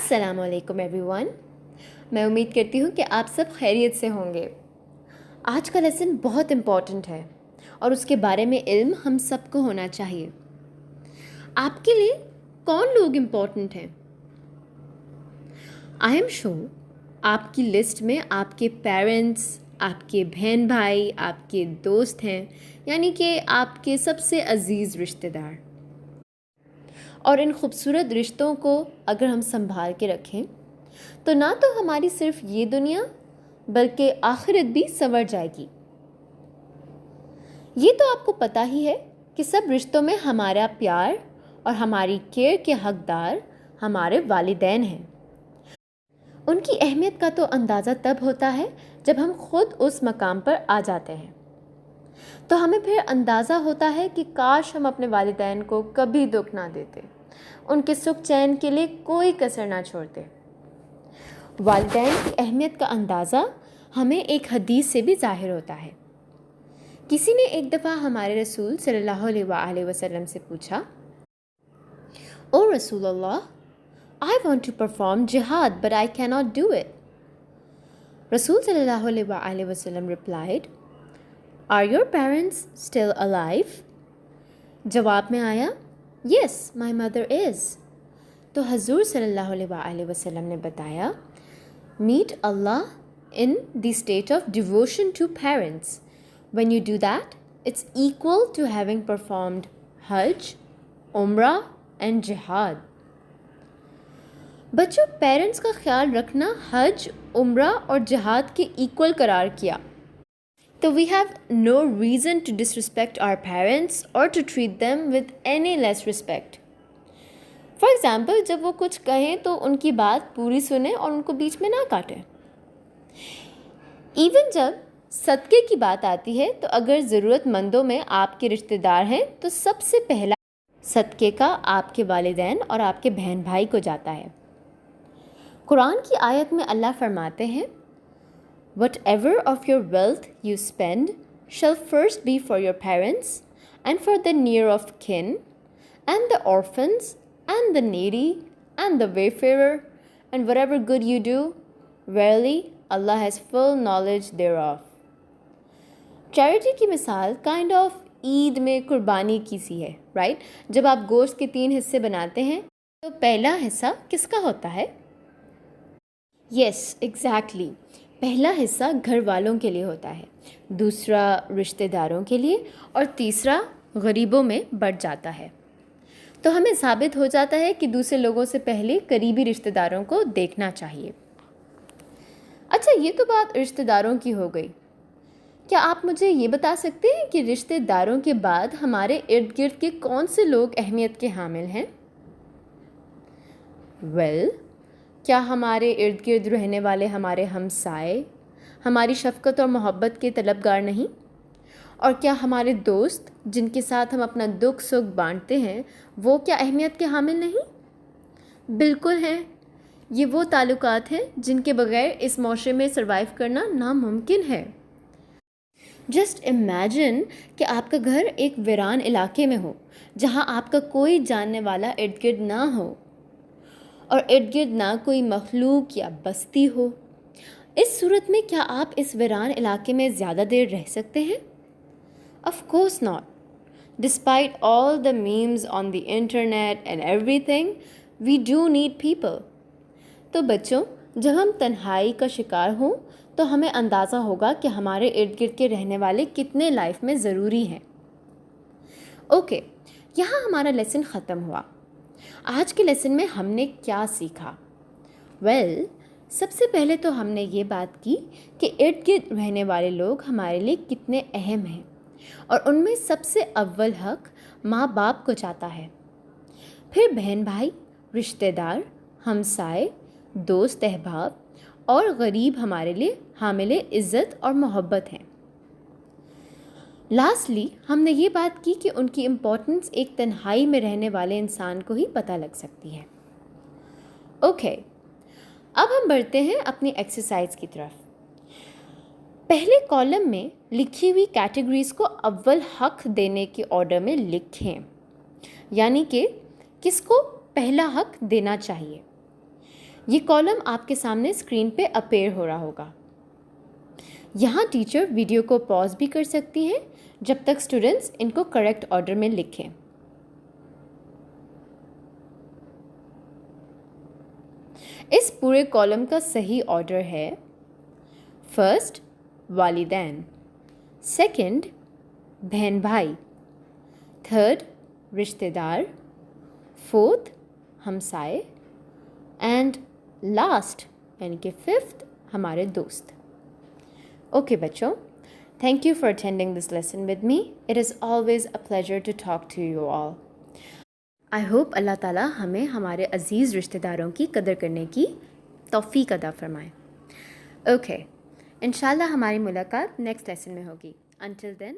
السلام علیکم every one. میں امید کرتی ہوں کہ آپ سب خیریت سے ہوں گے. آج کا لیسن بہت امپورٹنٹ ہے اور اس کے بارے میں علم ہم سب کو ہونا چاہیے. آپ کے لیے کون لوگ امپورٹنٹ ہیں؟ آئی ایم شور آپ کی لسٹ میں آپ کے پیرنٹس، آپ کے بہن بھائی، آپ کے دوست ہیں، یعنی کہ آپ کے سب سے عزیز رشتہ دار. اور ان خوبصورت رشتوں کو اگر ہم سنبھال کے رکھیں تو نہ تو ہماری صرف یہ دنیا بلکہ آخرت بھی سنور جائے گی. یہ تو آپ کو پتہ ہی ہے کہ سب رشتوں میں ہمارا پیار اور ہماری کیئر کے حقدار ہمارے والدین ہیں. ان کی اہمیت کا تو اندازہ تب ہوتا ہے جب ہم خود اس مقام پر آ جاتے ہیں، تو ہمیں پھر اندازہ ہوتا ہے کہ کاش ہم اپنے والدین کو کبھی دکھ نہ دیتے، ان کے سکھ چین کے لیے کوئی کسر نہ چھوڑتے. والدین کی اہمیت کا اندازہ ہمیں ایک حدیث سے بھی ظاہر ہوتا ہے. کسی نے ایک دفعہ ہمارے رسول صلی اللہ علیہ وآلہ وسلم سے پوچھا، او رسول اللہ، I want to perform jihad but I cannot do it. رسول صلی اللہ علیہ وآلہ وسلم replied, Are your parents still alive? جواب میں آیا, Yes, my mother is. تو حضور صلی اللہ علیہ وآلہ وسلم نے بتایا, Meet Allah in the state of devotion to parents. When you do that, it's equal to having performed Hajj, Umrah and Jihad. بچوں، پیرنٹس کا خیال رکھنا حج، عمرہ اور جہاد کے ایکول قرار کیا. تو we have no reason to disrespect our parents or to treat them with any less respect. For example, جب وہ کچھ کہیں تو ان کی بات پوری سنیں اور ان کو بیچ میں نہ کاٹیں. ایون جب صدقے کی بات آتی ہے تو اگر ضرورت مندوں میں آپ کے رشتہ دار ہیں تو سب سے پہلا صدقے کا آپ کے والدین اور آپ کے بہن بھائی کو جاتا ہے. قرآن کی آیت میں اللہ فرماتے ہیں, Whatever of your wealth you spend shall first be for your parents and for the near of kin and the orphans and the needy and the wayfarer and whatever good you do, verily Allah has full knowledge thereof. Charity کی مثال kind of عید میں قربانی کی سی ہے، right? جب آپ گوشت کے 3 حصے بناتے ہیں تو پہلا حصہ کس کا ہوتا ہے؟ یس ایگزیکٹلی، پہلا حصہ گھر والوں کے لیے ہوتا ہے، دوسرا رشتہ داروں کے لیے اور تیسرا غریبوں میں بٹ جاتا ہے. تو ہمیں ثابت ہو جاتا ہے کہ دوسرے لوگوں سے پہلے قریبی رشتہ داروں کو دیکھنا چاہیے. اچھا، یہ تو بات رشتہ داروں کی ہو گئی. کیا آپ مجھے یہ بتا سکتے ہیں کہ رشتہ داروں کے بعد ہمارے ارد گرد کے کون سے لوگ اہمیت کے حامل ہیں؟ کیا ہمارے ارد گرد رہنے والے ہمارے ہمسائے ہماری شفقت اور محبت کے طلبگار نہیں؟ اور کیا ہمارے دوست جن کے ساتھ ہم اپنا دکھ سکھ بانٹتے ہیں وہ کیا اہمیت کے حامل نہیں؟ بالکل ہیں. یہ وہ تعلقات ہیں جن کے بغیر اس معاشرے میں سروائیو کرنا ناممکن ہے. جسٹ امیجن کہ آپ کا گھر ایک ویران علاقے میں ہو جہاں آپ کا کوئی جاننے والا ارد گرد نہ ہو اور ارد گرد نہ کوئی مخلوق یا بستی ہو. اس صورت میں کیا آپ اس ویران علاقے میں زیادہ دیر رہ سکتے ہیں؟ Of course not. Despite all the memes on the internet and every thing, we do need people. تو بچوں، جب ہم تنہائی کا شکار ہوں تو ہمیں اندازہ ہوگا کہ ہمارے ارد گرد کے رہنے والے کتنے لائف میں ضروری ہیں. اوکے، یہاں ہمارا لیسن ختم ہوا. آج کے لیسن میں ہم نے کیا سیکھا؟ سب سے پہلے تو ہم نے یہ بات کی کہ ارد گرد رہنے والے لوگ ہمارے لیے کتنے اہم ہیں اور ان میں سب سے اول حق ماں باپ کو جاتا ہے. پھر بہن بھائی، رشتہ دار، ہمسائے، دوست احباب اور غریب ہمارے لیے حامل عزت اور محبت ہیں. لاسٹلی ہم نے یہ بات کی کہ ان کی امپورٹنس ایک تنہائی میں رہنے والے انسان کو ہی پتہ لگ سکتی ہے. اوکے، اب ہم بڑھتے ہیں اپنی ایکسرسائز کی طرف. پہلے کالم میں لکھی ہوئی کیٹیگریز کو اول حق دینے کے آرڈر میں لکھیں، یعنی کہ کس کو پہلا حق دینا چاہیے. یہ کالم آپ کے سامنے اسکرین پہ اپیئر ہو رہا ہوگا. یہاں ٹیچر ویڈیو کو پاز بھی کر سکتی ہیں جب تک اسٹوڈنٹس ان کو کریکٹ آرڈر میں لکھیں. اس پورے کالم کا صحیح آرڈر ہے: فرسٹ والدین، سیکنڈ بہن بھائی، تھرڈ رشتہ دار، فورتھ ہمسائے، اینڈ لاسٹ یعنی کہ ففتھ ہمارے دوست. اوکے بچوں، thank you for attending this lesson with me. It is always a pleasure to talk to you all. I hope اللہ تعالیٰ ہمیں ہمارے عزیز رشتہ داروں کی قدر کرنے کی توفیق عطا فرمائے. اوکے، انشاءاللہ ہماری ملاقات نیکسٹ لیسن میں ہوگی. Until then